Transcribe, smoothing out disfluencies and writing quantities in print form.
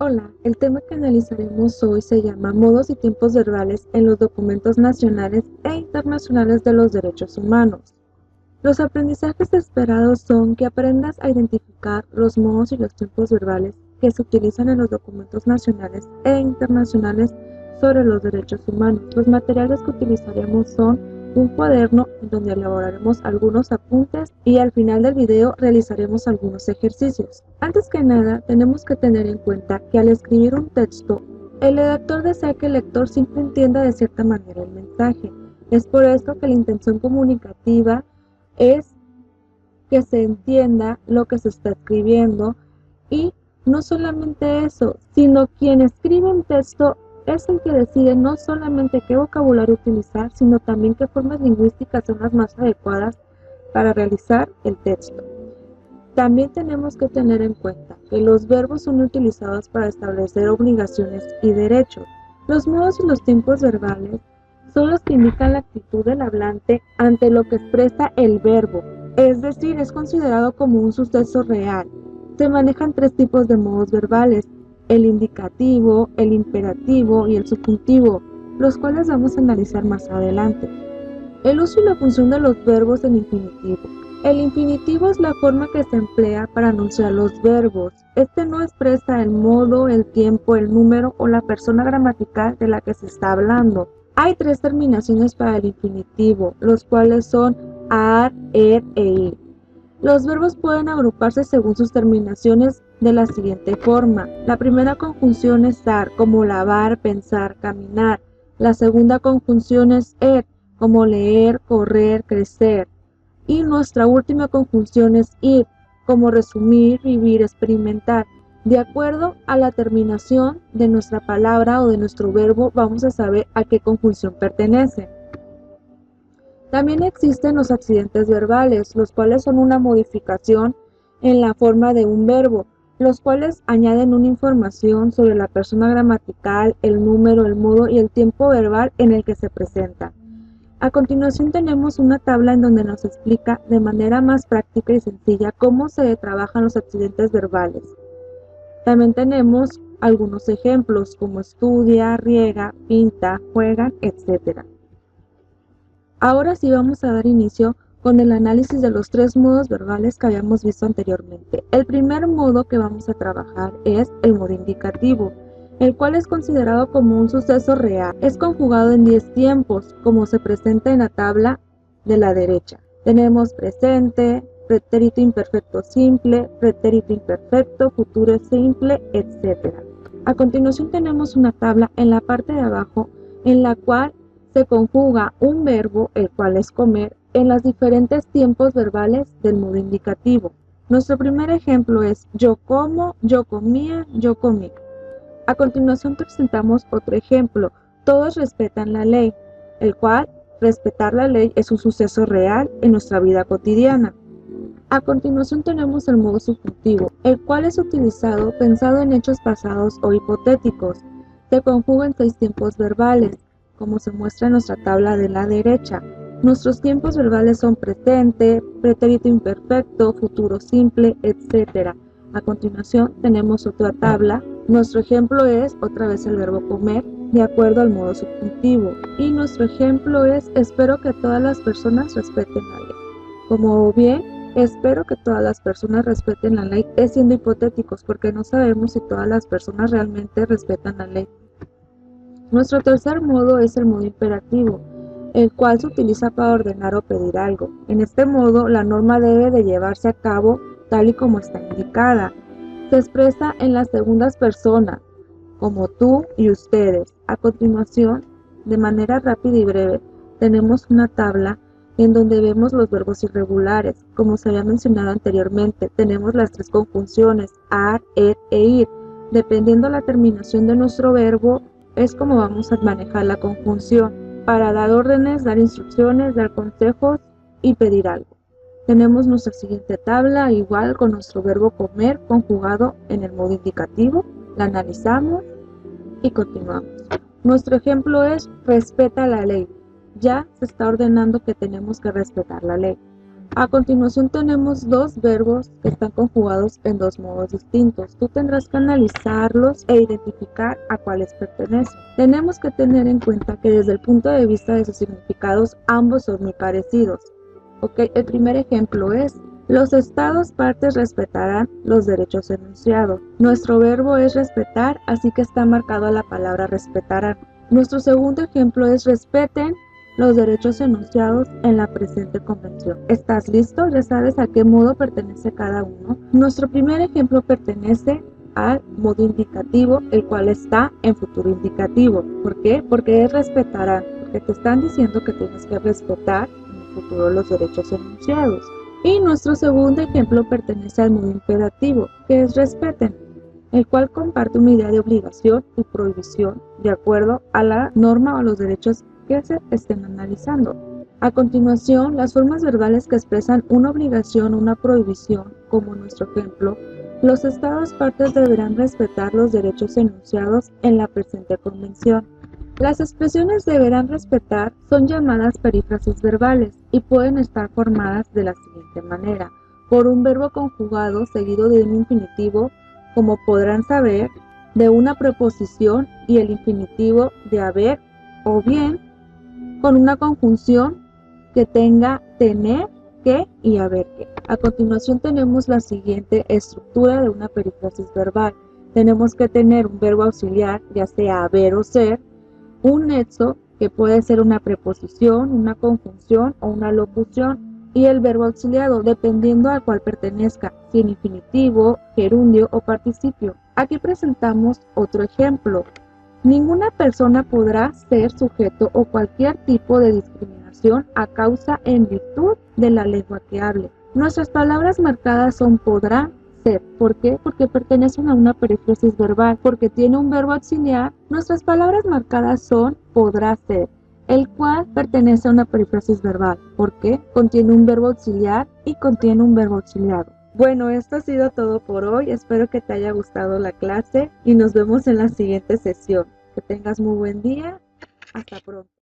Hola, el tema que analizaremos hoy se llama Modos y tiempos verbales en los documentos nacionales e internacionales de los derechos humanos. Los aprendizajes esperados son que aprendas a identificar los modos y los tiempos verbales que se utilizan en los documentos nacionales e internacionales sobre los derechos humanos. Los materiales que utilizaremos son un cuaderno en donde elaboraremos algunos apuntes y al final del video realizaremos algunos ejercicios. Antes que nada, tenemos que tener en cuenta que al escribir un texto, el redactor desea que el lector siempre entienda de cierta manera el mensaje. Es por esto que la intención comunicativa es que se entienda lo que se está escribiendo y no solamente eso, sino quien escribe un texto es el que decide no solamente qué vocabulario utilizar, sino también qué formas lingüísticas son las más adecuadas para realizar el texto. También tenemos que tener en cuenta que los verbos son utilizados para establecer obligaciones y derechos. Los modos y los tiempos verbales son los que indican la actitud del hablante ante lo que expresa el verbo, es decir, es considerado como un suceso real. Se manejan tres tipos de modos verbales: el indicativo, el imperativo y el subjuntivo, los cuales vamos a analizar más adelante. El uso y la función de los verbos en infinitivo. El infinitivo es la forma que se emplea para anunciar los verbos. Este no expresa el modo, el tiempo, el número o la persona gramatical de la que se está hablando. Hay tres terminaciones para el infinitivo, los cuales son ar, er e ir. Los verbos pueden agruparse según sus terminaciones de la siguiente forma. La primera conjunción es ar, como lavar, pensar, caminar. La segunda conjunción es er, como leer, correr, crecer. Y nuestra última conjunción es ir, como resumir, vivir, experimentar. De acuerdo a la terminación de nuestra palabra o de nuestro verbo, vamos a saber a qué conjunción pertenece. También existen los accidentes verbales, los cuales son una modificación en la forma de un verbo, los cuales añaden una información sobre la persona gramatical, el número, el modo y el tiempo verbal en el que se presenta. A continuación tenemos una tabla en donde nos explica de manera más práctica y sencilla cómo se trabajan los accidentes verbales. También tenemos algunos ejemplos como estudia, riega, pinta, juega, etc. Ahora sí vamos a dar inicio con el análisis de los tres modos verbales que habíamos visto anteriormente. El primer modo que vamos a trabajar es el modo indicativo, el cual es considerado como un suceso real. Es conjugado en 10 tiempos, como se presenta en la tabla de la derecha. Tenemos presente, pretérito imperfecto simple, pretérito imperfecto, futuro simple, etc. A continuación tenemos una tabla en la parte de abajo en la cual se conjuga un verbo, el cual es comer, en los diferentes tiempos verbales del modo indicativo. Nuestro primer ejemplo es yo como, yo comía, yo comí. A continuación presentamos otro ejemplo, todos respetan la ley, el cual respetar la ley es un suceso real en nuestra vida cotidiana. A continuación tenemos el modo subjuntivo, el cual es utilizado pensado en hechos pasados o hipotéticos. Se conjuga en 6 tiempos verbales, como se muestra en nuestra tabla de la derecha. Nuestros tiempos verbales son presente, pretérito imperfecto, futuro simple, etc. A continuación tenemos otra tabla. Nuestro ejemplo es otra vez el verbo comer, de acuerdo al modo subjuntivo. Y nuestro ejemplo es espero que todas las personas respeten la ley. Como bien, espero que todas las personas respeten la ley es siendo hipotéticos porque no sabemos si todas las personas realmente respetan la ley. Nuestro tercer modo es el modo imperativo, el cual se utiliza para ordenar o pedir algo. En este modo, la norma debe de llevarse a cabo tal y como está indicada. Se expresa en las segundas personas, como tú y ustedes. A continuación, de manera rápida y breve, tenemos una tabla en donde vemos los verbos irregulares. Como se había mencionado anteriormente, tenemos las tres conjunciones, ar, er e ir. Dependiendo la terminación de nuestro verbo, es como vamos a manejar la conjunción para dar órdenes, dar instrucciones, dar consejos y pedir algo. Tenemos nuestra siguiente tabla, igual con nuestro verbo comer conjugado en el modo indicativo. La analizamos y continuamos. Nuestro ejemplo es respeta la ley. Ya se está ordenando que tenemos que respetar la ley. A continuación tenemos dos verbos que están conjugados en dos modos distintos. Tú tendrás que analizarlos e identificar a cuáles pertenecen. Tenemos que tener en cuenta que desde el punto de vista de sus significados ambos son muy parecidos. El primer ejemplo es: los estados partes respetarán los derechos enunciados. Nuestro verbo es respetar, así que está marcado la palabra respetarán. Nuestro segundo ejemplo es: respeten los derechos enunciados en la presente convención. ¿Estás listo? ¿Ya sabes a qué modo pertenece cada uno? Nuestro primer ejemplo pertenece al modo indicativo, el cual está en futuro indicativo. ¿Por qué? Porque es respetarán, porque te están diciendo que tienes que respetar en el futuro los derechos enunciados. Y nuestro segundo ejemplo pertenece al modo imperativo, que es respeten, el cual comparte una idea de obligación y prohibición de acuerdo a la norma o a los derechos que se estén analizando. A continuación, las formas verbales que expresan una obligación o una prohibición, como en nuestro ejemplo: los estados partes deberán respetar los derechos enunciados en la presente convención. Las expresiones deberán respetar son llamadas perífrasis verbales y pueden estar formadas de la siguiente manera: por un verbo conjugado seguido de un infinitivo, como podrán saber, de una preposición y el infinitivo de haber, o bien con una conjunción que tenga tener, que y haber que. A continuación tenemos la siguiente estructura de una perífrasis verbal. Tenemos que tener un verbo auxiliar, ya sea haber o ser, un nexo, que puede ser una preposición, una conjunción o una locución, y el verbo auxiliado, dependiendo al cual pertenezca, si en infinitivo, gerundio o participio. Aquí presentamos otro ejemplo. Ninguna persona podrá ser sujeto o cualquier tipo de discriminación a causa en virtud de la lengua que hable. Nuestras palabras marcadas son podrá ser. ¿Por qué? Porque pertenecen a una perífrasis verbal. Porque tiene un verbo auxiliar, nuestras palabras marcadas son podrá ser, el cual pertenece a una perífrasis verbal. ¿Por qué? Contiene un verbo auxiliar y contiene un verbo auxiliado. Bueno, esto ha sido todo por hoy. Espero que te haya gustado la clase y nos vemos en la siguiente sesión. Que tengas muy buen día. Hasta pronto.